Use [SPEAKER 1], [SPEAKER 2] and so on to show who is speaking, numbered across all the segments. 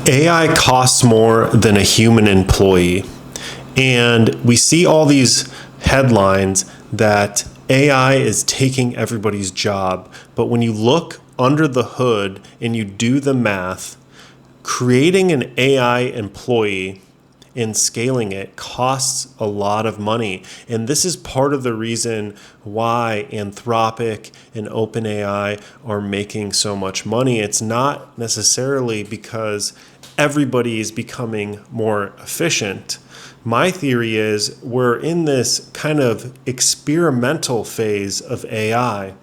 [SPEAKER 1] AI costs more than a human employee. And we see all these headlines that AI is taking everybody's job. But when you look under the hood and you do the math, creating an AI employee and scaling it costs a lot of money. And this is part of the reason why Anthropic and OpenAI are making so much money. It's not necessarily because everybody is becoming more efficient. My theory is we're in this kind of experimental phase of AI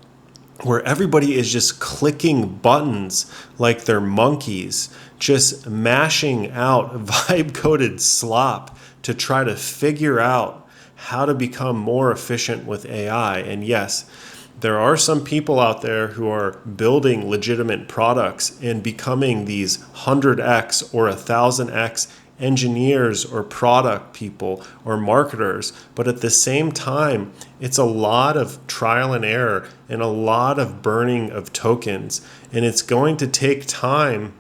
[SPEAKER 1] where everybody is just clicking buttons like they're monkeys, just mashing out vibe-coded slop to try to figure out how to become more efficient with AI. And yes, there are some people out there who are building legitimate products and becoming these 100x or 1000x engineers or product people or marketers. But at the same time, it's a lot of trial and error and a lot of burning of tokens. And it's going to take time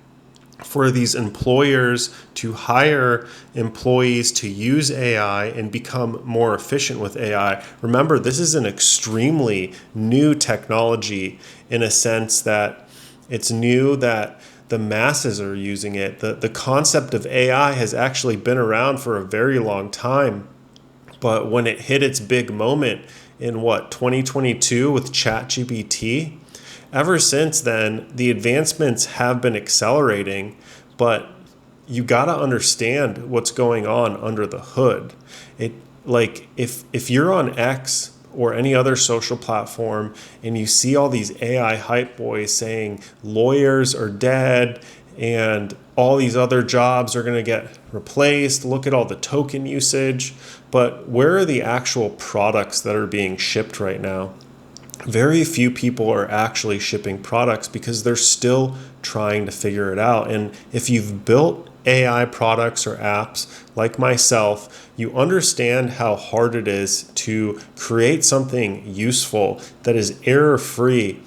[SPEAKER 1] for these employers to hire employees to use AI and become more efficient with AI. Remember, this is an extremely new technology in a sense that it's new that the masses are using it. The concept of AI has actually been around for a very long time. But when it hit its big moment in 2022 with ChatGPT, ever since then, the advancements have been accelerating, but you got to understand what's going on under the hood. If you're on X or any other social platform and you see all these AI hype boys saying lawyers are dead and all these other jobs are going to get replaced, look at all the token usage, but where are the actual products that are being shipped right now? Very few people are actually shipping products because they're still trying to figure it out. And if you've built AI products or apps like myself, you understand how hard it is to create something useful that is error-free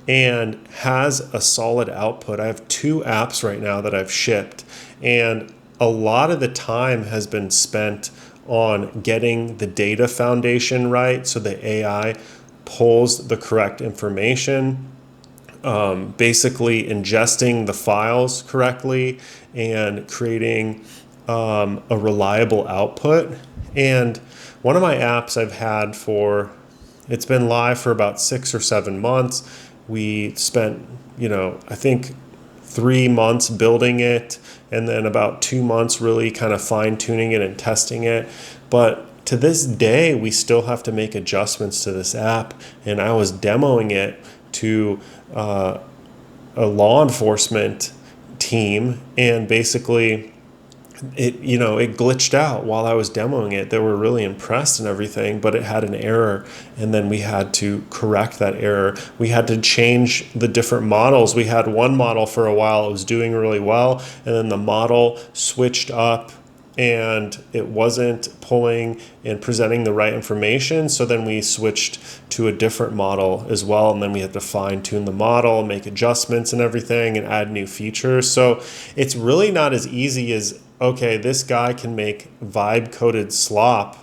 [SPEAKER 1] and has a solid output. I have 2 apps right now that I've shipped, and a lot of the time has been spent on getting the data foundation right so the AI pulls the correct information, basically ingesting the files correctly and creating a reliable output. And one of my apps I've had it's been live for about 6 or 7 months. We spent, I think 3 months building it and then about 2 months really kind of fine tuning it and testing it. But to this day, we still have to make adjustments to this app. And I was demoing it to a law enforcement team, and basically it glitched out while I was demoing it. They were really impressed and everything, but it had an error, and then we had to correct that error. We had to change the different models. We had one model for a while, it was doing really well, and then the model switched up and it wasn't pulling and presenting the right information. So then we switched to a different model as well. And then we had to fine tune the model, make adjustments and everything and add new features. So it's really not as easy as, okay, this guy can make vibe coded slop.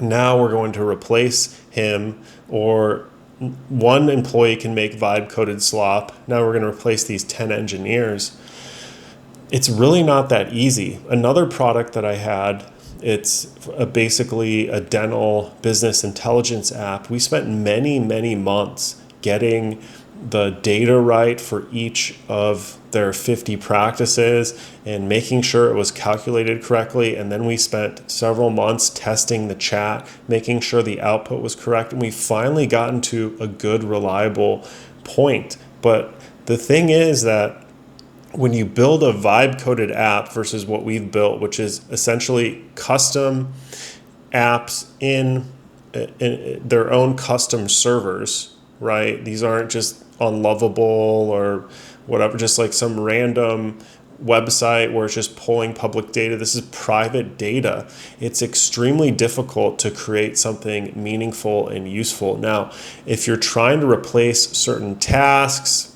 [SPEAKER 1] Now we're going to replace him, or one employee can make vibe coded slop. Now we're going to replace these 10 engineers. It's really not that easy. Another product that I had, it's basically a dental business intelligence app. We spent many, many months getting the data right for each of their 50 practices and making sure it was calculated correctly. And then we spent several months testing the chat, making sure the output was correct. And we finally gotten to a good, reliable point. But the thing is that when you build a vibe-coded app versus what we've built, which is essentially custom apps in their own custom servers, right? These aren't just on Lovable or whatever, just like some random website where it's just pulling public data. This is private data. It's extremely difficult to create something meaningful and useful. Now, if you're trying to replace certain tasks,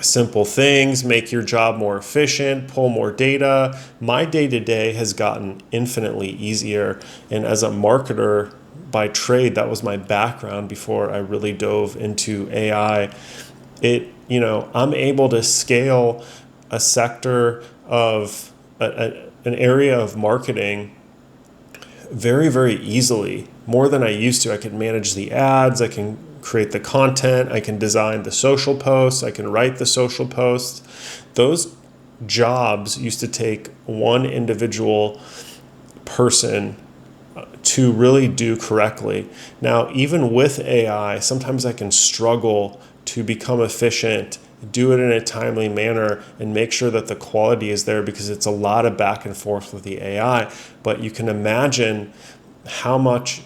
[SPEAKER 1] simple things, make your job more efficient, pull more data. My day-to-day has gotten infinitely easier. And as a marketer by trade, that was my background before I really dove into AI. I'm able to scale a sector of an area of marketing very, very easily, more than I used to. I can manage the ads, I can create the content, I can design the social posts, I can write the social posts. Those jobs used to take one individual person to really do correctly. Now, even with AI, sometimes I can struggle to become efficient, do it in a timely manner, and make sure that the quality is there, because it's a lot of back and forth with the AI. But you can imagine how much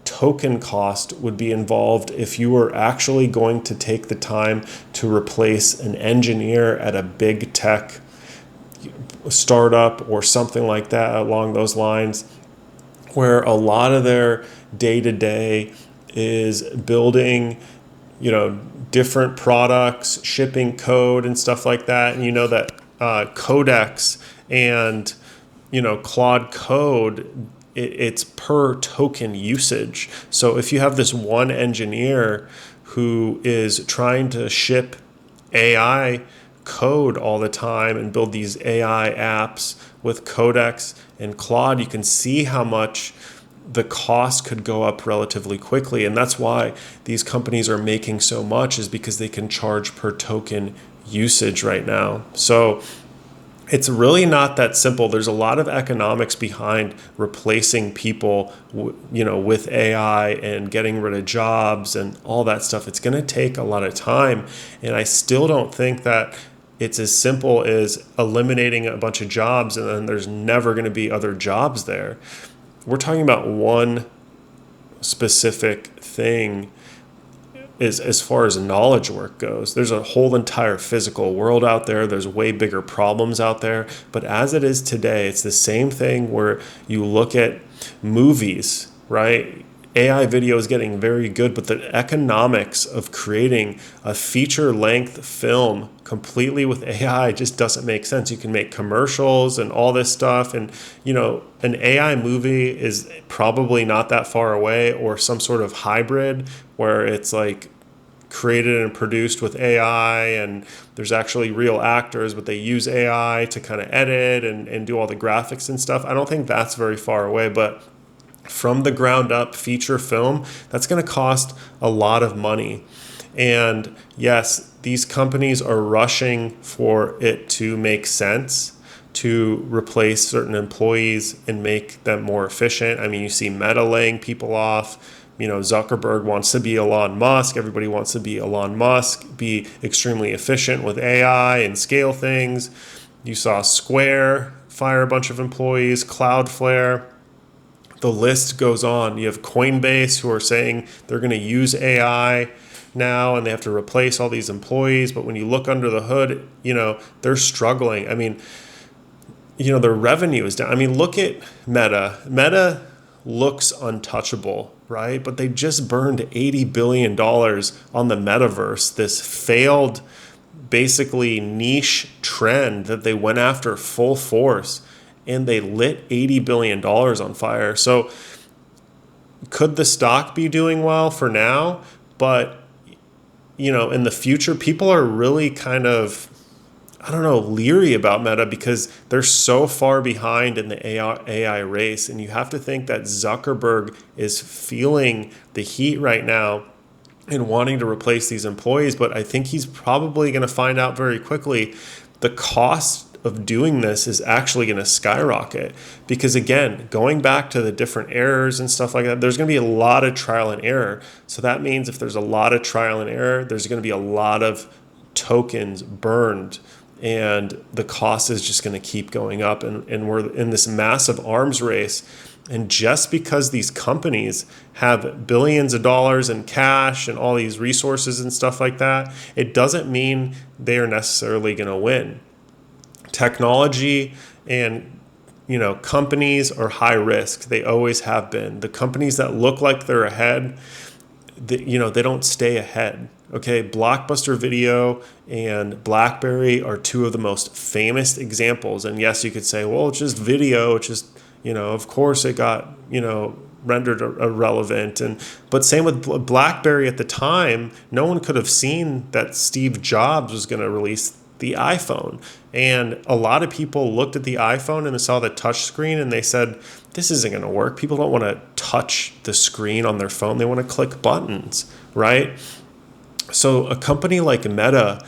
[SPEAKER 1] token cost would be involved if you were actually going to take the time to replace an engineer at a big tech startup or something like that along those lines, where a lot of their day-to-day is building, different products, shipping code and stuff like that. And that Codex and, Claude code, it's per token usage. So if you have this one engineer who is trying to ship AI code all the time and build these AI apps with Codex and Claude, you can see how much the cost could go up relatively quickly. And that's why these companies are making so much, is because they can charge per token usage right now. So it's really not that simple. There's a lot of economics behind replacing people, with AI and getting rid of jobs and all that stuff. It's going to take a lot of time. And I still don't think that it's as simple as eliminating a bunch of jobs and then there's never going to be other jobs there. We're talking about one specific thing as far as knowledge work goes. There's a whole entire physical world out there. There's way bigger problems out there. But as it is today, it's the same thing where you look at movies, right? AI video is getting very good, but the economics of creating a feature-length film completely with AI just doesn't make sense. You can make commercials and all this stuff, and an AI movie is probably not that far away, or some sort of hybrid where it's like created and produced with AI and there's actually real actors, but they use AI to kind of edit and do all the graphics and stuff. I don't think that's very far away, but from the ground up feature film, that's going to cost a lot of money. And yes, these companies are rushing for it to make sense to replace certain employees and make them more efficient. I mean, you see Meta laying people off. Zuckerberg wants to be Elon Musk. Everybody wants to be Elon Musk, be extremely efficient with AI and scale things. You saw Square fire a bunch of employees, Cloudflare. The list goes on. You have Coinbase, who are saying they're going to use AI now and they have to replace all these employees. But when you look under the hood, they're struggling. I mean, their revenue is down. I mean, look at Meta. Meta looks untouchable, right? But they just burned $80 billion on the metaverse, this failed, basically niche trend that they went after full force. And they lit $80 billion on fire. So could the stock be doing well for now? But, in the future, people are really kind of, leery about Meta because they're so far behind in the AI race. And you have to think that Zuckerberg is feeling the heat right now and wanting to replace these employees. But I think he's probably going to find out very quickly the cost of doing this is actually going to skyrocket, because again, going back to the different errors and stuff like that, there's going to be a lot of trial and error. So that means if there's a lot of trial and error, there's going to be a lot of tokens burned, and the cost is just going to keep going up, and we're in this massive arms race. And just because these companies have billions of dollars in cash and all these resources and stuff like that, it doesn't mean they are necessarily going to win. Technology and companies are high risk. They always have been. The companies that look like they're ahead, they don't stay ahead. Okay, Blockbuster Video and BlackBerry are two of the most famous examples. And yes, you could say, well, it's just video. It's just, of course it got, rendered irrelevant. But same with BlackBerry at the time, no one could have seen that Steve Jobs was going to release the iPhone. And a lot of people looked at the iPhone and they saw the touch screen and they said, this isn't going to work. People don't want to touch the screen on their phone. They want to click buttons, right? So a company like Meta,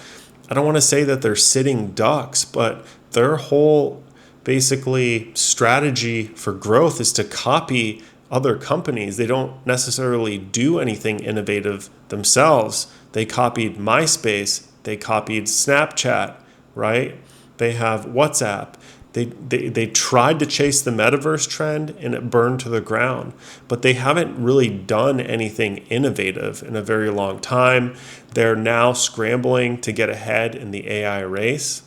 [SPEAKER 1] I don't want to say that they're sitting ducks, but their whole basically strategy for growth is to copy other companies. They don't necessarily do anything innovative themselves. They copied MySpace, they copied Snapchat, right? They have WhatsApp. They tried to chase the metaverse trend and it burned to the ground, but they haven't really done anything innovative in a very long time. They're now scrambling to get ahead in the AI race,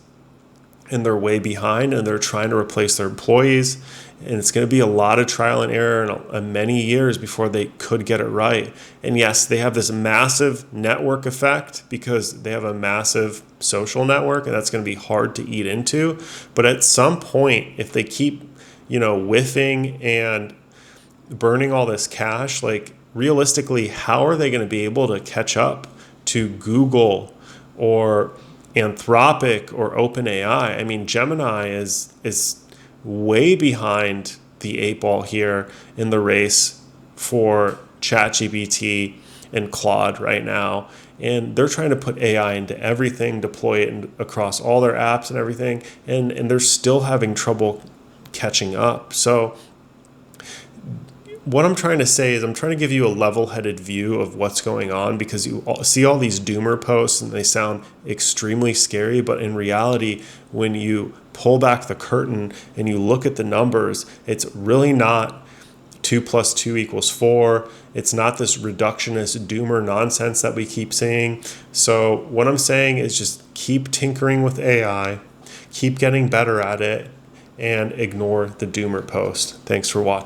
[SPEAKER 1] and they're way behind, and they're trying to replace their employees. And it's going to be a lot of trial and error and many years before they could get it right. And yes, they have this massive network effect because they have a massive social network, and that's going to be hard to eat into. But at some point, if they keep, whiffing and burning all this cash, like realistically, how are they going to be able to catch up to Google or Anthropic or OpenAI? I mean, Gemini is way behind the 8 ball here in the race for ChatGPT and Claude right now. And they're trying to put AI into everything, deploy it across all their apps and everything. And they're still having trouble catching up. So what I'm trying to say is I'm trying to give you a level-headed view of what's going on, because you see all these doomer posts and they sound extremely scary. But in reality, when you pull back the curtain and you look at the numbers, it's really not 2 + 2 = 4. It's not this reductionist doomer nonsense that we keep seeing. So what I'm saying is just keep tinkering with AI, keep getting better at it, and ignore the doomer post. Thanks for watching.